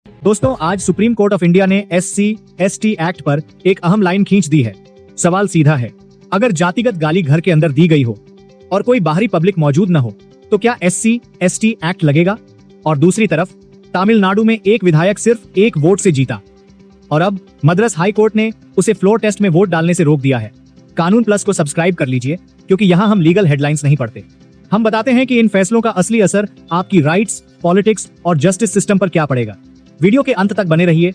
दोस्तों, आज supreme court of India ने SC/ST एक्ट पर एक अहम लाइन खींच दी है। सवाल सीधा है, अगर जातिगत गाली घर के अंदर दी गई हो और कोई बाहरी पब्लिक मौजूद न हो तो क्या SC/ST एक्ट लगेगा? और दूसरी तरफ तमिलनाडु में एक विधायक सिर्फ एक वोट से जीता और अब मद्रास हाई कोर्ट ने उसे फ्लोर टेस्ट में वोट डालने से रोक दिया है। कानून प्लस को सब्सक्राइब कर लीजिए, क्योंकि यहाँ हम लीगल हेडलाइंस नहीं पढ़ते। हम बताते हैं कि इन फैसलों का असली असर आपकी राइट्स, पॉलिटिक्स और जस्टिस सिस्टम पर क्या पड़ेगा। वीडियो के अंत तक बने रहिए,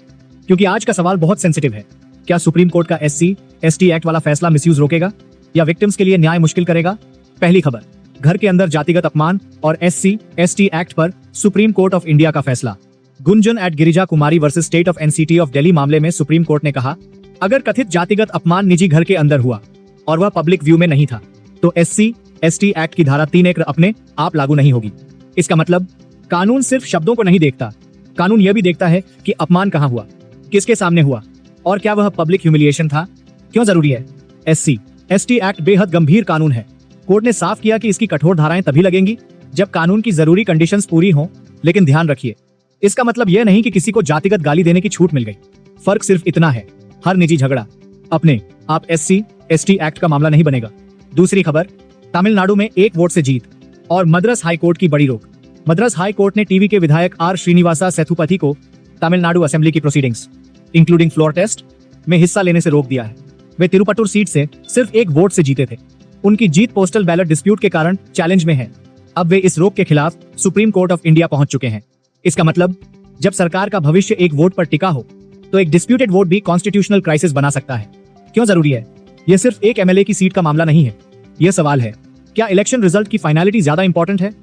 क्योंकि आज का सवाल बहुत सेंसिटिव है। क्या सुप्रीम कोर्ट का SC/ST एक्ट वाला फैसला मिसयूज रोकेगा या विक्टिम्स के लिए न्याय मुश्किल करेगा? पहली खबर, घर के अंदर जातिगत अपमान और SC/ST एक्ट पर सुप्रीम कोर्ट ऑफ इंडिया का फैसला। Gunjan at Girija Kumari versus state of NCT of Delhi मामले में सुप्रीम कोर्ट ने कहा, अगर कथित जातिगत अपमान निजी घर के अंदर हुआ और वह पब्लिक व्यू में नहीं था तो SC/ST एक्ट की धारा 3(1) अपने आप लागू नहीं होगी। इसका मतलब कानून सिर्फ शब्दों को नहीं देखता, कानून यह भी देखता है कि अपमान कहां हुआ, किसके सामने हुआ और क्या वह पब्लिक ह्यूमिलिएशन था। क्यों जरूरी है? SC/ST एक्ट बेहद गंभीर कानून है। कोर्ट ने साफ किया कि इसकी कठोर धाराएं तभी लगेंगी जब कानून की जरूरी कंडीशंस पूरी हों। लेकिन ध्यान रखिए, इसका मतलब यह नहीं कि किसी को जातिगत गाली देने की छूट मिल गई। फर्क सिर्फ इतना है, हर निजी झगड़ा अपने आप SC/ST एक्ट का मामला नहीं बनेगा। दूसरी खबर, तमिलनाडु में एक वोट से जीत और मद्रास हाई कोर्ट की बड़ी रोक। मद्रास हाई कोर्ट ने टीवी के विधायक R श्रीनिवासा सेथुपति को तमिलनाडु असेंबली की प्रोसीडिंग्स इंक्लूडिंग फ्लोर टेस्ट में हिस्सा लेने से रोक दिया है। वे तिरुपटूर सीट से सिर्फ एक वोट से जीते थे। उनकी जीत पोस्टल बैलेट डिस्प्यूट के कारण चैलेंज में है। अब वे इस रोक के खिलाफ सुप्रीम कोर्ट ऑफ इंडिया पहुंच चुके हैं। इसका मतलब जब सरकार का भविष्य एक वोट पर टिका हो तो एक डिस्प्यूटेड वोट भी कॉन्स्टिट्यूशनल क्राइसिस बना सकता है। क्यों जरूरी है? यह सिर्फ एक MLA की सीट का मामला नहीं है। यह सवाल है, क्या इलेक्शन रिजल्ट की फाइनलिटी ज्यादा इंपॉर्टेंट है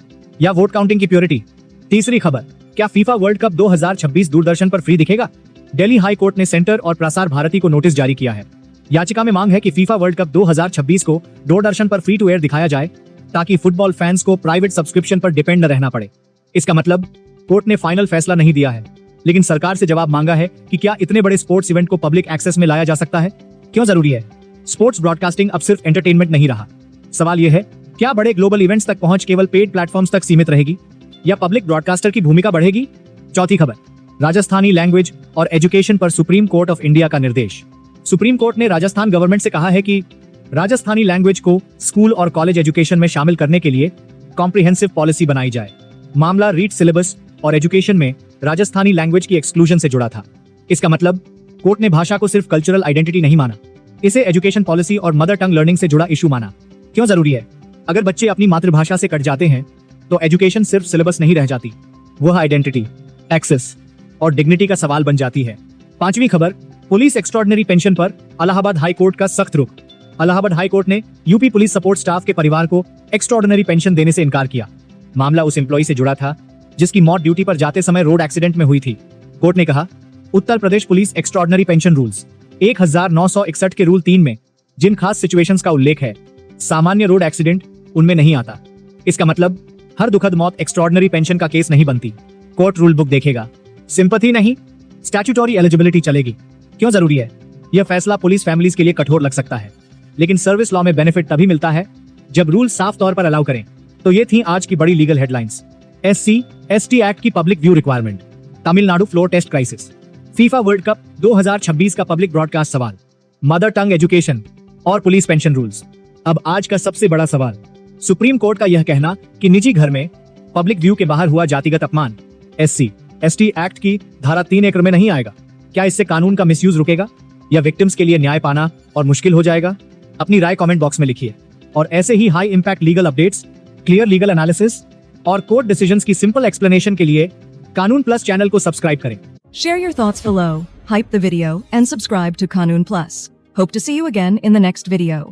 या वोट काउंटिंग की प्योरिटी? तीसरी खबर, क्या फीफा वर्ल्ड कप 2026 दूरदर्शन पर फ्री दिखेगा? दिल्ली हाई कोर्ट ने सेंटर और प्रसार भारती को नोटिस जारी किया है। याचिका में मांग है कि फीफा वर्ल्ड कप 2026 को दूरदर्शन पर फ्री टू एयर दिखाया जाए, ताकि फुटबॉल फैंस को प्राइवेट सब्सक्रिप्शन पर डिपेंड न रहना पड़े। इसका मतलब कोर्ट ने फाइनल फैसला नहीं दिया है, लेकिन सरकार से जवाब मांगा है कि क्या इतने बड़े स्पोर्ट्स इवेंट को पब्लिक एक्सेस में लाया जा सकता है। क्यों जरूरी है? स्पोर्ट्स ब्रॉडकास्टिंग अब सिर्फ एंटरटेनमेंट नहीं रहा। सवाल यह है, क्या बड़े ग्लोबल इवेंट्स तक पहुंच केवल पेड प्लेटफॉर्म्स तक सीमित रहेगी या पब्लिक ब्रॉडकास्टर की भूमिका बढ़ेगी? चौथी खबर, राजस्थानी लैंग्वेज और एजुकेशन पर सुप्रीम कोर्ट ऑफ इंडिया का निर्देश। सुप्रीम कोर्ट ने राजस्थान गवर्नमेंट से कहा है कि राजस्थानी लैंग्वेज को स्कूल और कॉलेज एजुकेशन में शामिल करने के लिए कॉम्प्रिहेंसिव पॉलिसी बनाई जाए। मामला रीट सिलेबस और एजुकेशन में राजस्थानी लैंग्वेज की एक्सक्लूजन से जुड़ा था। इसका मतलब कोर्ट ने भाषा को सिर्फ कल्चरल आइडेंटिटी नहीं माना, इसे एजुकेशन पॉलिसी और मदर टंग लर्निंग से जुड़ा इशू माना। क्यों जरूरी है? अगर बच्चे अपनी मातृभाषा से कट जाते हैं तो एजुकेशन सिर्फ सिलेबस नहीं रह जाती, वह आइडेंटिटी, एक्सेस और डिग्निटी का सवाल बन जाती है। पांचवी खबर, पुलिस एक्स्ट्राऑर्डिनरी पेंशन पर इलाहाबाद हाई कोर्ट का सख्त रुख। इलाहाबाद हाई कोर्ट ने यूपी पुलिस सपोर्ट स्टाफ के परिवार को एक्स्ट्राऑर्डिनरी पेंशन देने से इनकार किया। मामला उस एम्प्लॉय से जुड़ा था जिसकी मौत ड्यूटी पर जाते समय रोड एक्सीडेंट में हुई थी। कोर्ट ने कहा, Uttar Pradesh police extraordinary pension rules 1961 के रूल 3 में जिन खास सिचुएशंस का उल्लेख है, सामान्य रोड एक्सीडेंट उनमें नहीं आता। इसका मतलब हर दुखद मौत एक्स्ट्राऑर्डिनरी पेंशन का केस नहीं बनती। कोर्ट रूल बुक देखेगा, सिंपैथी नहीं, स्टैट्यूटरी एलिजिबिलिटी चलेगी। क्यों जरूरी है? यह फैसला पुलिस फैमिलीज के लिए कठोर लग सकता है, लेकिन सर्विस लॉ में बेनिफिट तभी मिलता है जब रूल साफ तौर पर अलाउ करें। तो ये थी आज की बड़ी लीगल हेडलाइंस। SC/ST एक्ट की public view requirement, Tamil Nadu floor test crisis, FIFA World Cup 2026 का पब्लिक ब्रॉडकास्ट सवाल, मदर टंग एजुकेशन और पुलिस पेंशन रूल्स। अब आज का सबसे बड़ा सवाल, सुप्रीम कोर्ट का यह कहना कि निजी घर में पब्लिक व्यू के बाहर हुआ जातिगत अपमान SC/ST एक्ट की धारा 3(1) में नहीं आएगा। क्या इससे कानून का मिसयूज रुकेगा या विक्टिम्स के लिए न्याय पाना और मुश्किल हो जाएगा? अपनी राय कमेंट बॉक्स में लिखिए और ऐसे ही high impact legal updates, clear legal analysis और कोर्ट डिसीजंस की सिंपल एक्सप्लेनेशन के लिए कानून प्लस चैनल को सब्सक्राइब करें। Share your thoughts below, hype the video and subscribe to Kanun Plus. Hope to see you again in the next video.